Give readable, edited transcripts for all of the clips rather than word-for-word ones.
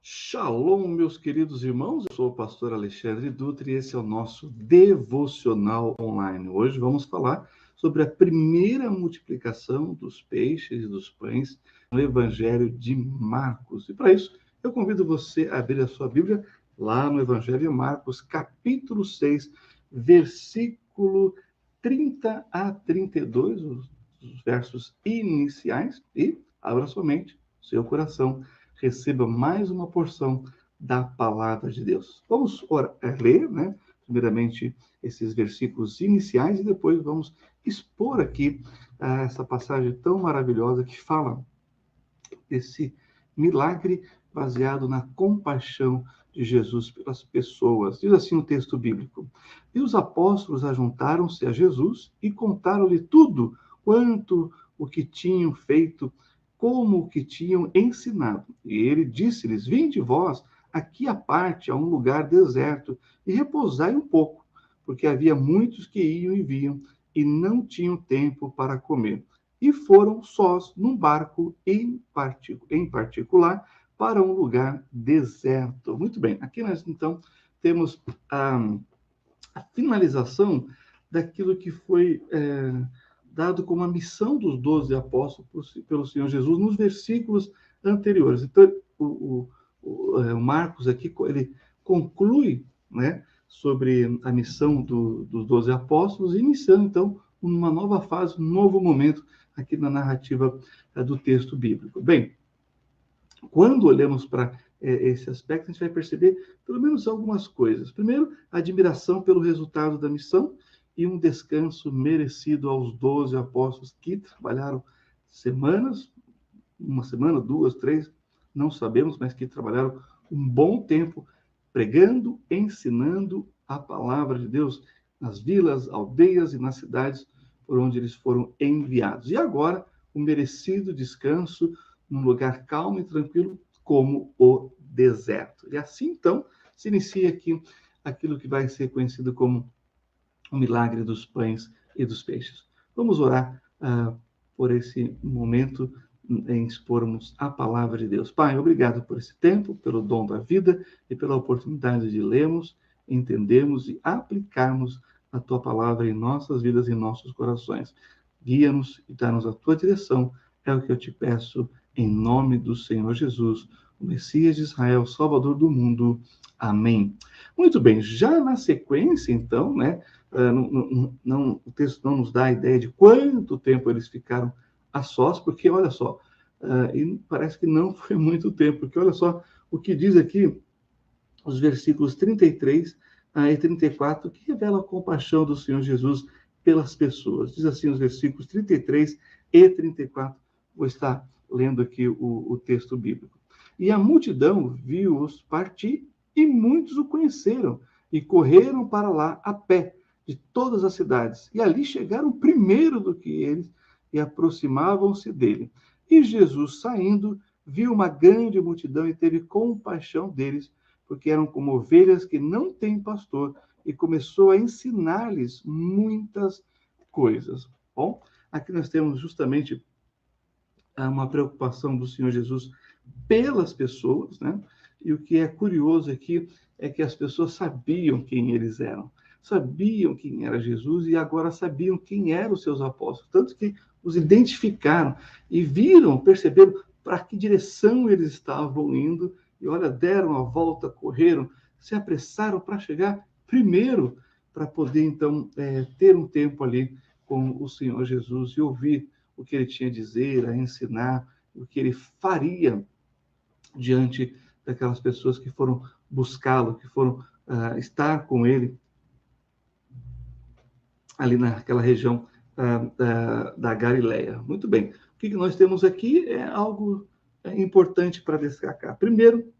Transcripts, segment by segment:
Shalom, meus queridos irmãos. Eu sou o pastor Alexandre Dutra e esse é o nosso devocional online. Hoje vamos falar sobre a primeira multiplicação dos peixes e dos pães no Evangelho de Marcos. E para isso, eu convido você a abrir a sua Bíblia lá no Evangelho de Marcos, capítulo 6, versículo 30 a 32, os versos iniciais, e abra sua mente, seu coração, receba mais uma porção da palavra de Deus. Vamos ler, né? Primeiramente, esses versículos iniciais e depois vamos expor aqui essa passagem tão maravilhosa que fala desse milagre baseado na compaixão de Jesus pelas pessoas. Diz assim o texto bíblico: E os apóstolos ajuntaram-se a Jesus e contaram-lhe tudo quanto o que tinham feito, como o que tinham ensinado. E ele disse-lhes: Vinde vós aqui à parte, a um lugar deserto, e repousai um pouco, porque havia muitos que iam e vinham, e não tinham tempo para comer. E foram sós num barco em particular para um lugar deserto. Muito bem, aqui nós então temos a finalização daquilo que foi dado como a missão dos 12 apóstolos pelo Senhor Jesus nos versículos anteriores. Então, o Marcos aqui, ele conclui, né, sobre a missão dos 12 apóstolos, iniciando, então, uma nova fase, um novo momento aqui na narrativa do texto bíblico. Bem, quando olhamos para esse aspecto, a gente vai perceber pelo menos algumas coisas. Primeiro, a admiração pelo resultado da missão e um descanso merecido aos 12 apóstolos que trabalharam semanas, uma semana, duas, três, não sabemos, mas que trabalharam um bom tempo pregando, ensinando a palavra de Deus nas vilas, aldeias e nas cidades por onde eles foram enviados. E agora, o merecido descanso num lugar calmo e tranquilo, como o deserto. E assim, então, se inicia aqui aquilo que vai ser conhecido como o milagre dos pães e dos peixes. Vamos orar por esse momento em expormos a palavra de Deus. Pai, obrigado por esse tempo, pelo dom da vida e pela oportunidade de lermos, entendermos e aplicarmos a tua palavra em nossas vidas e em nossos corações. Guia-nos e dá-nos a tua direção, é o que eu te peço, em nome do Senhor Jesus, o Messias de Israel, Salvador do mundo. Amém. Muito bem, já na sequência, então, né, o texto não nos dá a ideia de quanto tempo eles ficaram a sós, porque, olha só, e parece que não foi muito tempo, porque, olha só, o que diz aqui, os versículos 33 e 34, que revela a compaixão do Senhor Jesus pelas pessoas. Diz assim os versículos 33 e 34, vou estar lendo aqui o texto bíblico. E a multidão viu-os partir, e muitos o conheceram, e correram para lá a pé, de todas as cidades, e ali chegaram primeiro do que eles, e aproximavam-se dele. E Jesus, saindo, viu uma grande multidão e teve compaixão deles, porque eram como ovelhas que não têm pastor, e começou a ensinar-lhes muitas coisas. Bom, aqui nós temos justamente uma preocupação do Senhor Jesus pelas pessoas, né? E o que é curioso aqui é que as pessoas sabiam quem eles eram, sabiam quem era Jesus e agora sabiam quem eram os seus apóstolos, tanto que os identificaram e viram, perceberam para que direção eles estavam indo e, olha, deram a volta, correram, se apressaram para chegar primeiro, para poder, então, ter um tempo ali com o Senhor Jesus e ouvir o que ele tinha a dizer, a ensinar, o que ele faria diante daquelas pessoas que foram buscá-lo, que foram estar com ele ali naquela região da Galileia. Muito bem. O que nós temos aqui é algo importante para destacar. Primeiro,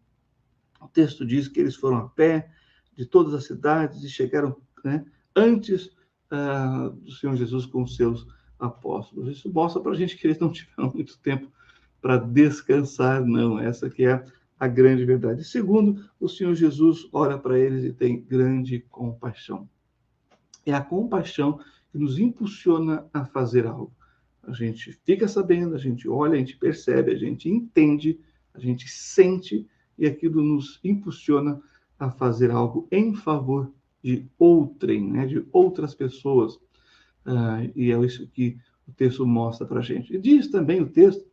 o texto diz que eles foram a pé de todas as cidades e chegaram, né, antes do Senhor Jesus com os seus apóstolos. Isso mostra para a gente que eles não tiveram muito tempo para descansar, não. Essa que é a grande verdade. Segundo, o Senhor Jesus olha para eles e tem grande compaixão. É a compaixão que nos impulsiona a fazer algo. A gente fica sabendo, a gente olha, a gente percebe, a gente entende, a gente sente e aquilo nos impulsiona a fazer algo em favor de outrem, né? De outras pessoas. E é isso que o texto mostra para a gente. E diz também o texto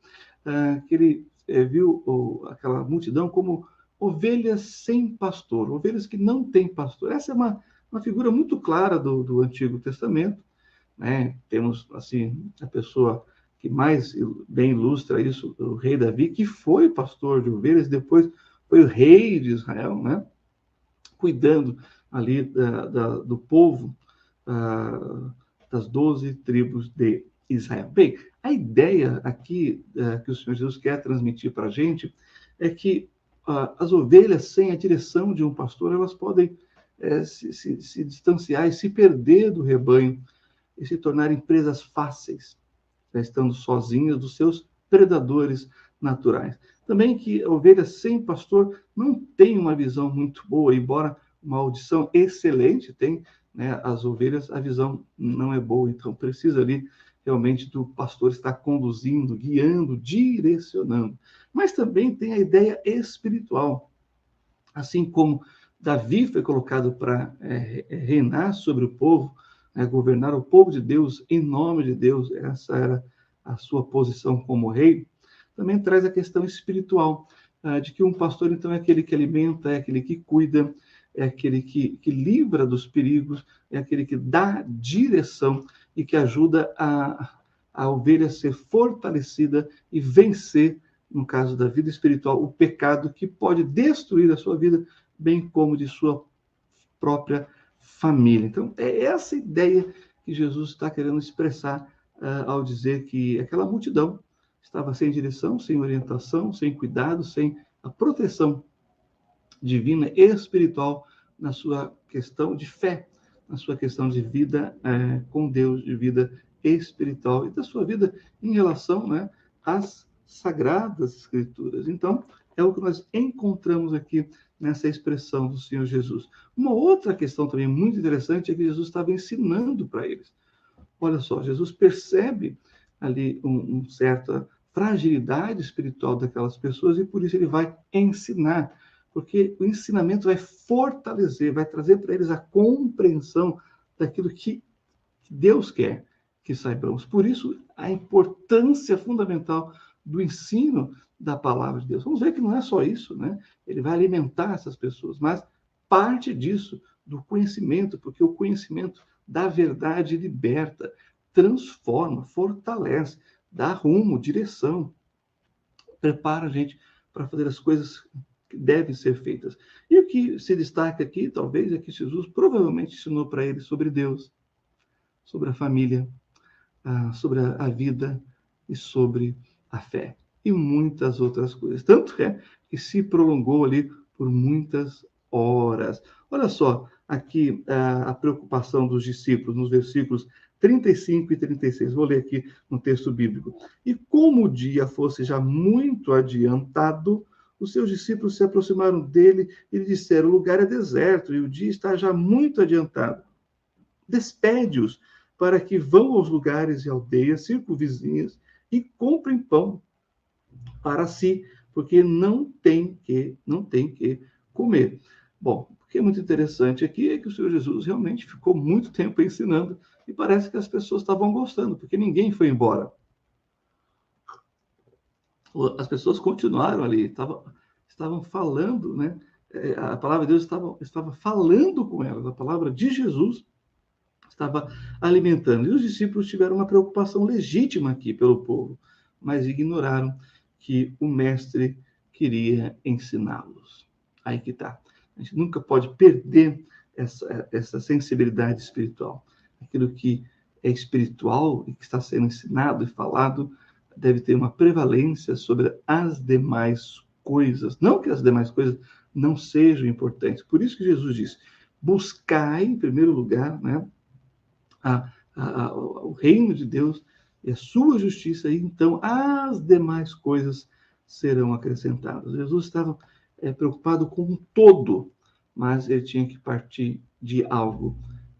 que ele viu aquela multidão como ovelhas sem pastor, ovelhas que não têm pastor. Essa é uma figura muito clara do Antigo Testamento, né? Temos, assim, a pessoa que mais bem ilustra isso, o rei Davi, que foi pastor de ovelhas, depois foi o rei de Israel, né? Cuidando ali do povo, das 12 tribos de Israel. Bem, a ideia aqui que o Senhor Jesus quer transmitir para a gente é que as ovelhas sem a direção de um pastor, elas podem se distanciar e se perder do rebanho e se tornarem presas fáceis, já estando sozinhas dos seus predadores naturais. Também que a ovelha sem pastor não tem uma visão muito boa, embora uma audição excelente tem, né, as ovelhas, a visão não é boa, então precisa ali realmente do pastor estar conduzindo, guiando, direcionando. Mas também tem a ideia espiritual. Assim como Davi foi colocado para reinar sobre o povo, governar o povo de Deus em nome de Deus, essa era a sua posição como rei, também traz a questão espiritual, de que um pastor, então, é aquele que alimenta, é aquele que cuida, é aquele que livra dos perigos, é aquele que dá direção e que ajuda a ovelha ser fortalecida e vencer, no caso da vida espiritual, o pecado que pode destruir a sua vida, bem como de sua própria família. Então, é essa ideia que Jesus está querendo expressar ao dizer que aquela multidão estava sem direção, sem orientação, sem cuidado, sem a proteção divina e espiritual na sua questão de fé, na sua questão de vida com Deus, de vida espiritual e da sua vida em relação, né, às sagradas escrituras. Então, é o que nós encontramos aqui nessa expressão do Senhor Jesus. Uma outra questão também muito interessante é que Jesus estava ensinando para eles. Olha só, Jesus percebe ali uma certa fragilidade espiritual daquelas pessoas e por isso ele vai ensinar, porque o ensinamento vai fortalecer, vai trazer para eles a compreensão daquilo que Deus quer que saibamos. Por isso, a importância fundamental do ensino da palavra de Deus. Vamos ver que não é só isso, né? Ele vai alimentar essas pessoas, mas parte disso, do conhecimento, porque o conhecimento da verdade liberta, transforma, fortalece, dá rumo, direção, prepara a gente para fazer as coisas que devem ser feitas. E o que se destaca aqui, talvez, é que Jesus provavelmente ensinou para eles sobre Deus, sobre a família, sobre a vida e sobre a fé. E muitas outras coisas. Tanto é que se prolongou ali por muitas horas. Olha só, aqui a preocupação dos discípulos nos versículos 35 e 36. Vou ler aqui no texto bíblico. E como o dia fosse já muito adiantado, os seus discípulos se aproximaram dele e lhe disseram: o lugar é deserto e o dia está já muito adiantado. Despede-os para que vão aos lugares e aldeias circunvizinhas e comprem pão para si, porque não tem que comer. Bom, o que é muito interessante aqui é que o Senhor Jesus realmente ficou muito tempo ensinando e parece que as pessoas estavam gostando, porque ninguém foi embora. As pessoas continuaram ali, estavam falando, né? A palavra de Deus estava falando com elas, a palavra de Jesus estava alimentando. E os discípulos tiveram uma preocupação legítima aqui pelo povo, mas ignoraram que o mestre queria ensiná-los. Aí que está. A gente nunca pode perder essa sensibilidade espiritual. Aquilo que é espiritual e que está sendo ensinado e falado deve ter uma prevalência sobre as demais coisas. Não que as demais coisas não sejam importantes. Por isso que Jesus diz: buscai, em primeiro lugar, né, o reino de Deus e a sua justiça, e então as demais coisas serão acrescentadas. Jesus estava preocupado com um todo, mas ele tinha que partir de algo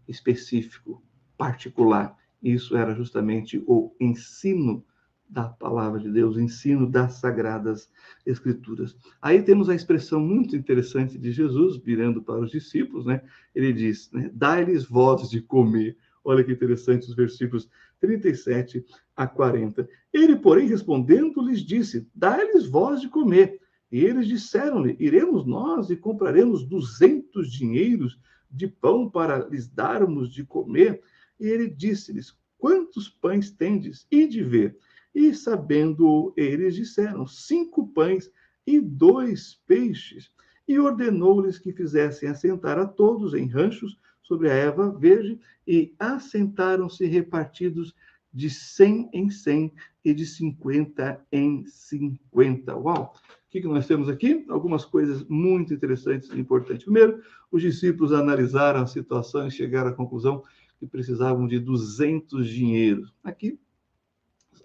específico, particular. Isso era justamente o ensino da palavra de Deus, o ensino das Sagradas Escrituras. Aí temos a expressão muito interessante de Jesus, virando para os discípulos, né? Ele diz, né? Dai-lhes vós de comer. Olha que interessante os versículos 37 a 40. Ele, porém, respondendo, lhes disse, dai-lhes vós de comer. E eles disseram-lhe, iremos nós e compraremos 200 dinheiros de pão para lhes darmos de comer? E ele disse-lhes, quantos pães tendes? Ide ver. E sabendo eles disseram, 5 pães e 2 peixes. E ordenou-lhes que fizessem assentar a todos em ranchos sobre a erva verde, e assentaram-se repartidos de 100 em 100 e de 50 em 50. Uau! O que nós temos aqui? Algumas coisas muito interessantes e importantes. Primeiro, os discípulos analisaram a situação e chegaram à conclusão que precisavam de 200 dinheiros. Aqui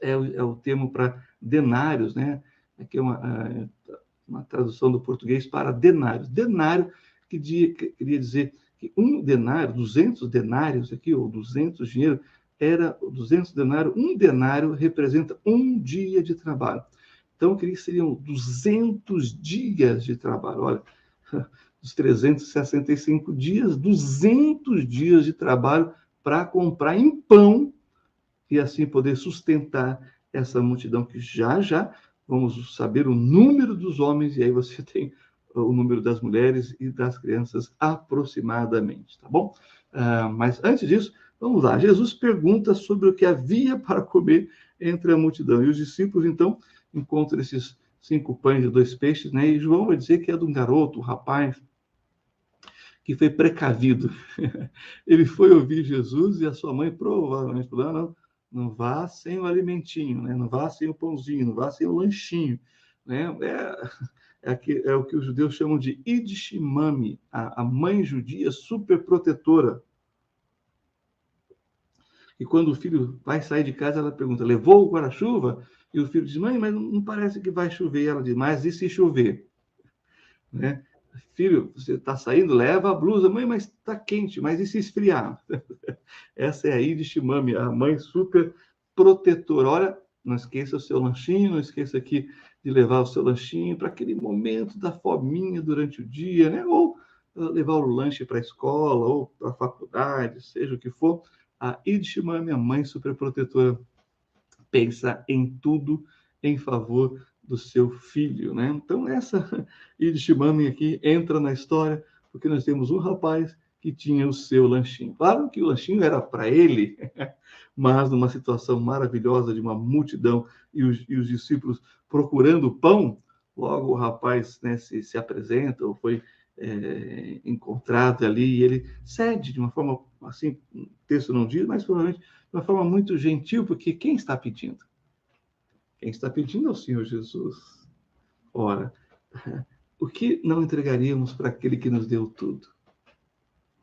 é o termo para denários, né? Aqui é uma tradução do português para denários. Denário queria dizer que um denário, 200 denários aqui, ou 200 dinheiro, era 200 denários. Um denário representa um dia de trabalho. Então, eu queria que seriam 200 dias de trabalho. Olha, dos 365 dias, 200 dias de trabalho para comprar em pão e assim poder sustentar essa multidão que já vamos saber o número dos homens, e aí você tem o número das mulheres e das crianças aproximadamente, tá bom? Mas antes disso, vamos lá. Jesus pergunta sobre o que havia para comer entre a multidão. E os discípulos, então, encontram esses 5 pães e 2 peixes, né? E João vai dizer que é de um garoto, um rapaz, que foi precavido. Ele foi ouvir Jesus e a sua mãe provavelmente falou, não vá sem o alimentinho, né? Não vá sem o pãozinho, não vá sem o lanchinho, né? É o que os judeus chamam de idishimami, a mãe judia super protetora. E quando o filho vai sair de casa, ela pergunta, levou o guarda-chuva? E o filho diz, mãe, mas não parece que vai chover. E ela diz, mas e se chover? Né? Filho, você está saindo, leva a blusa. Mãe, mas está quente, mas e se esfriar? Essa é a Yiddish Mami, a mãe super protetora. Olha, não esqueça o seu lanchinho, não esqueça aqui de levar o seu lanchinho para aquele momento da fominha durante o dia, né? Ou levar o lanche para a escola, ou para a faculdade, seja o que for. A Yiddish Mami, a mãe super protetora, pensa em tudo em favor do seu filho, né? Então, essa Yiddish Mami aqui entra na história, porque nós temos um rapaz que tinha o seu lanchinho. Claro que o lanchinho era para ele, mas numa situação maravilhosa de uma multidão e os discípulos procurando pão, logo o rapaz, né, se apresenta, ou foi encontrado ali, e ele cede de uma forma, assim, o texto não diz, mas provavelmente de uma forma muito gentil, porque quem está pedindo? Quem está pedindo é o Senhor Jesus. Ora, o que não entregaríamos para aquele que nos deu tudo?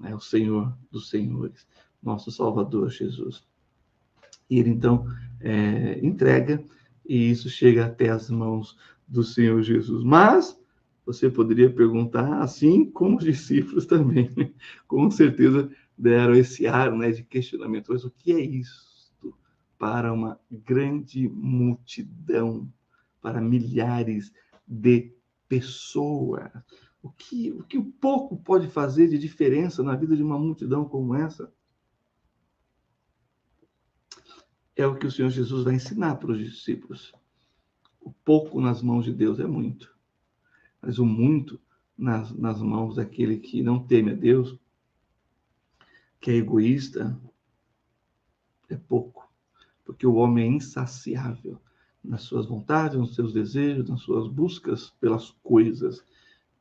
É o Senhor dos Senhores, nosso Salvador Jesus. E ele, então, entrega, e isso chega até as mãos do Senhor Jesus. Mas você poderia perguntar, assim como os discípulos também, né? Com certeza deram esse ar, né, de questionamento. Mas o que é isso para uma grande multidão, para milhares de pessoas? O que o pouco pode fazer de diferença na vida de uma multidão como essa? É o que o Senhor Jesus vai ensinar para os discípulos. O pouco nas mãos de Deus é muito, mas o muito nas mãos daquele que não teme a Deus, que é egoísta, é pouco. Porque o homem é insaciável nas suas vontades, nos seus desejos, nas suas buscas pelas coisas.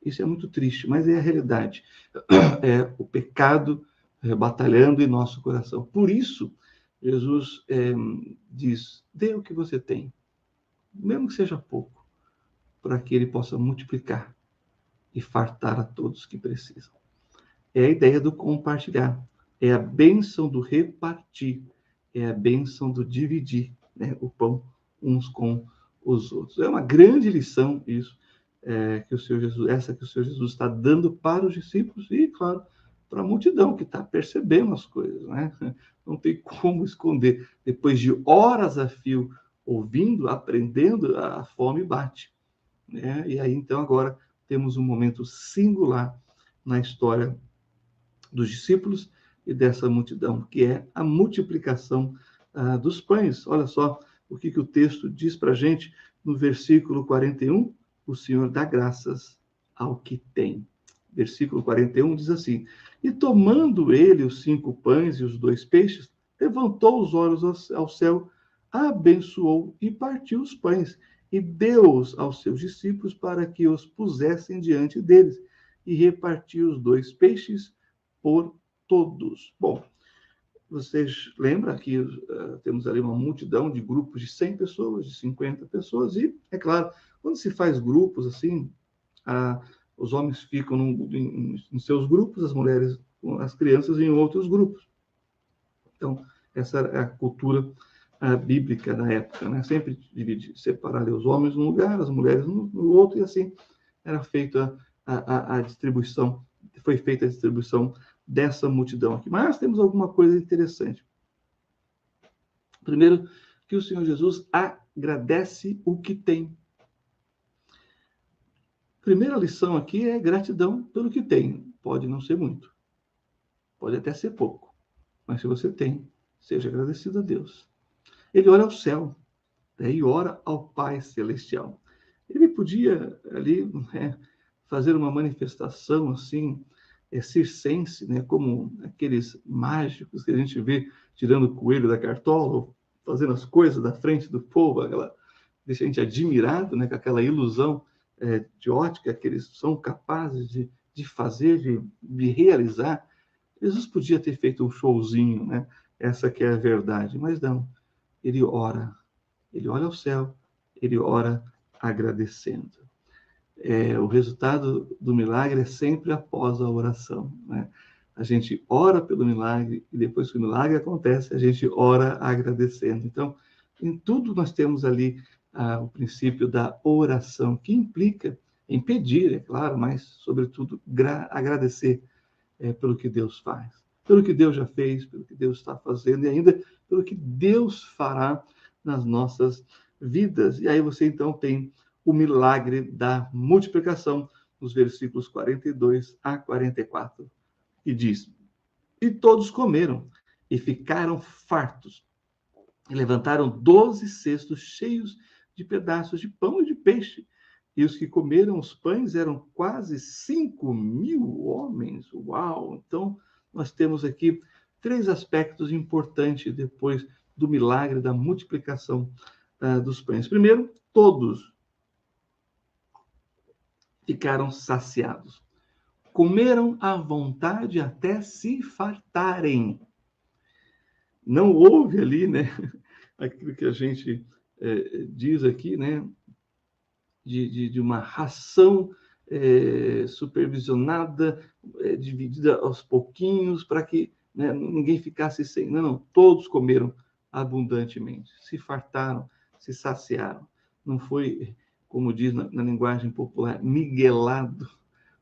Isso é muito triste, mas é a realidade. É o pecado batalhando em nosso coração. Por isso, Jesus diz, dê o que você tem, mesmo que seja pouco, para que ele possa multiplicar e fartar a todos que precisam. É a ideia do compartilhar, é a bênção do repartir, é a bênção do dividir, né, o pão uns com os outros. É uma grande lição isso, que o Senhor Jesus está dando para os discípulos e, claro, para a multidão que está percebendo as coisas, né? Não tem como esconder. Depois de horas a fio ouvindo, aprendendo, a fome bate, né? E aí, então, agora temos um momento singular na história dos discípulos e dessa multidão, que é a multiplicação dos pães. Olha só o que o texto diz para a gente no versículo 41, o Senhor dá graças ao que tem. Versículo 41 diz assim: e tomando ele os 5 pães e os 2 peixes, levantou os olhos ao céu, abençoou e partiu os pães, e deu-os aos seus discípulos para que os pusessem diante deles, e repartiu os 2 peixes por todos. Bom, vocês lembram que temos ali uma multidão de grupos de 100 pessoas, de 50 pessoas, e, é claro, quando se faz grupos assim, os homens ficam em seus grupos, as mulheres, as crianças em outros grupos. Então, essa é a cultura bíblica da época, né? Sempre separar os homens num lugar, as mulheres no outro, e assim era feita a distribuição, foi feita a distribuição dessa multidão aqui. Mas temos alguma coisa interessante. Primeiro, que o Senhor Jesus agradece o que tem. Primeira lição aqui é gratidão pelo que tem. Pode não ser muito, pode até ser pouco, mas se você tem, seja agradecido a Deus. Ele ora ao céu, e ora ao Pai Celestial. Ele podia ali fazer uma manifestação assim, circense, né, como aqueles mágicos que a gente vê tirando o coelho da cartola, fazendo as coisas da frente do povo, deixa a gente admirado, né, com aquela ilusão de ótica que eles são capazes de fazer, de realizar. Jesus podia ter feito um showzinho, né? Essa que é a verdade, mas não. Ele ora ao céu, ele ora agradecendo. O resultado do milagre é sempre após a oração, né? A gente ora pelo milagre e depois que o milagre acontece, a gente ora agradecendo. Então, em tudo nós temos ali o princípio da oração, que implica em pedir, é claro, mas, sobretudo, agradecer pelo que Deus faz, pelo que Deus já fez, pelo que Deus está fazendo e ainda pelo que Deus fará nas nossas vidas. E aí você, então, tem o milagre da multiplicação, nos versículos 42 a 44, e diz: e todos comeram e ficaram fartos, e levantaram 12 cestos cheios de pedaços de pão e de peixe. E os que comeram os pães eram quase 5.000 homens. Uau! Então, nós temos aqui 3 aspectos importantes depois do milagre da multiplicação dos pães. Primeiro, todos ficaram saciados. Comeram à vontade até se fartarem. Não houve ali, né, aquilo que a gente diz aqui, né, de uma ração supervisionada, dividida aos pouquinhos, para que, né, ninguém ficasse sem. Não, todos comeram abundantemente, se fartaram, se saciaram. Não foi, como diz na linguagem popular, miguelado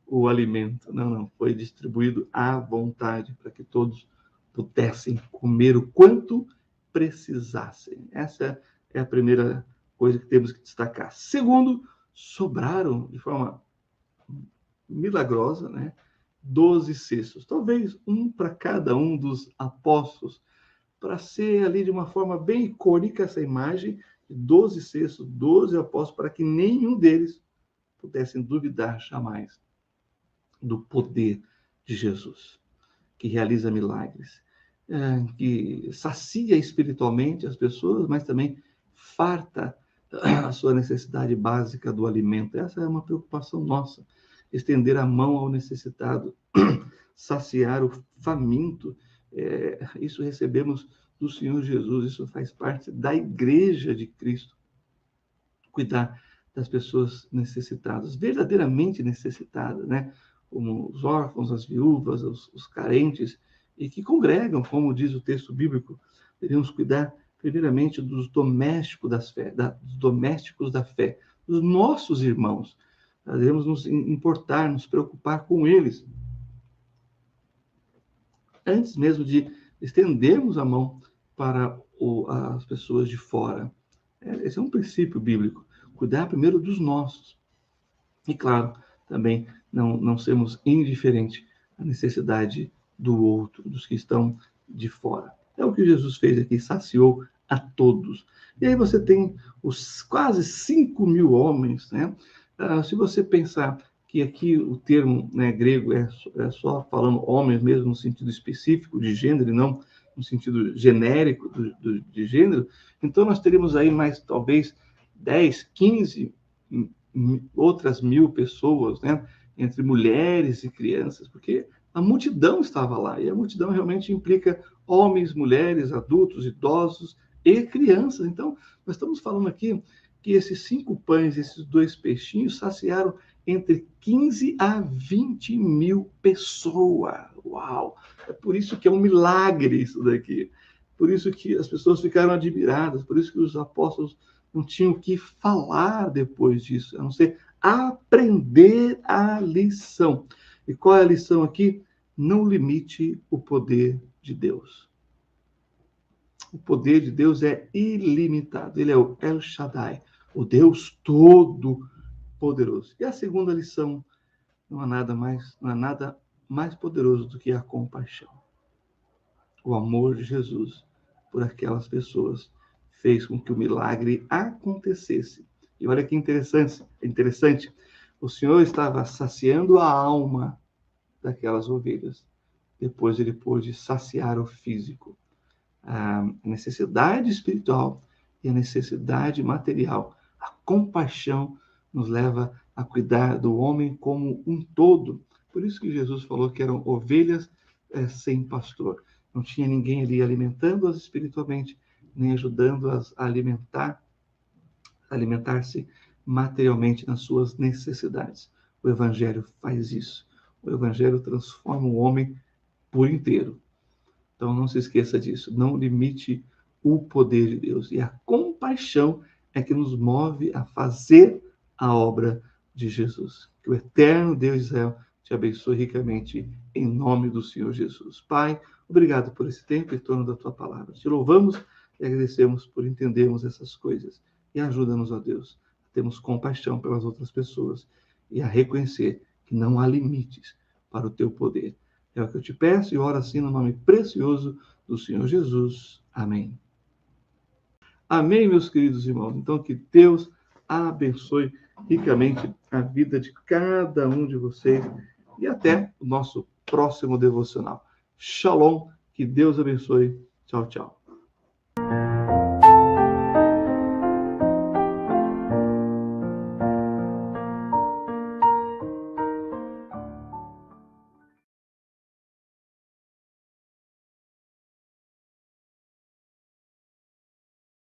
o alimento. Não, foi distribuído à vontade, para que todos pudessem comer o quanto precisassem. Essa é a primeira coisa que temos que destacar. Segundo, sobraram de forma milagrosa, né, 12 cestos, talvez um para cada um dos apóstolos, para ser ali de uma forma bem icônica essa imagem de 12 cestos, 12 apóstolos, para que nenhum deles pudessem duvidar jamais do poder de Jesus, que realiza milagres, que sacia espiritualmente as pessoas, mas também farta a sua necessidade básica do alimento. Essa é uma preocupação nossa, estender a mão ao necessitado, saciar o faminto. Isso recebemos do Senhor Jesus, isso faz parte da Igreja de Cristo, cuidar das pessoas necessitadas, verdadeiramente necessitadas, né? Como os órfãos, as viúvas, os carentes, e que congregam, como diz o texto bíblico. Devemos cuidar primeiramente dos domésticos da fé, dos nossos irmãos. Nós devemos nos importar, nos preocupar com eles, antes mesmo de estendermos a mão para as pessoas de fora. Esse é um princípio bíblico. Cuidar primeiro dos nossos. E, claro, também não sermos indiferentes à necessidade do outro, dos que estão de fora. É o que Jesus fez aqui, saciou a todos. E aí você tem os quase 5.000 homens, né? Se você pensar que aqui o termo, né, grego é só falando homens mesmo no sentido específico de gênero e não no sentido genérico de gênero, então nós teríamos aí mais talvez 10, 15 outras 1.000 pessoas, né, entre mulheres e crianças, porque a multidão estava lá, e a multidão realmente implica homens, mulheres, adultos, idosos e crianças. Então, nós estamos falando aqui que esses 5 pães, esses 2 peixinhos, saciaram entre 15 a 20.000 pessoas. Uau! É por isso que é um milagre isso daqui. Por isso que as pessoas ficaram admiradas, por isso que os apóstolos não tinham o que falar depois disso, a não ser aprender a lição. E qual é a lição aqui? Não limite o poder de Deus. O poder de Deus é ilimitado. Ele é o El Shaddai, o Deus Todo-Poderoso. E a segunda lição, não há nada mais poderoso do que a compaixão. O amor de Jesus por aquelas pessoas fez com que o milagre acontecesse. E olha que interessante. O Senhor estava saciando a alma daquelas ovelhas. Depois ele pôde saciar o físico. A necessidade espiritual e a necessidade material. A compaixão nos leva a cuidar do homem como um todo. Por isso que Jesus falou que eram ovelhas sem pastor. Não tinha ninguém ali alimentando-as espiritualmente, nem ajudando-as a alimentar-se materialmente nas suas necessidades. O Evangelho faz isso. O Evangelho transforma o homem por inteiro. Então não se esqueça disso. Não limite o poder de Deus. E a compaixão é que nos move a fazer a obra de Jesus. Que o eterno Deus de Israel te abençoe ricamente em nome do Senhor Jesus. Pai, obrigado por esse tempo em torno da tua palavra. Te louvamos e agradecemos por entendermos essas coisas. E ajuda-nos, ó Deus, a termos compaixão pelas outras pessoas e a reconhecer que não há limites para o teu poder. É o que eu te peço e oro assim no nome precioso do Senhor Jesus. Amém. Amém, meus queridos irmãos. Então, que Deus abençoe ricamente a vida de cada um de vocês e até o nosso próximo devocional. Shalom, que Deus abençoe. Tchau, tchau.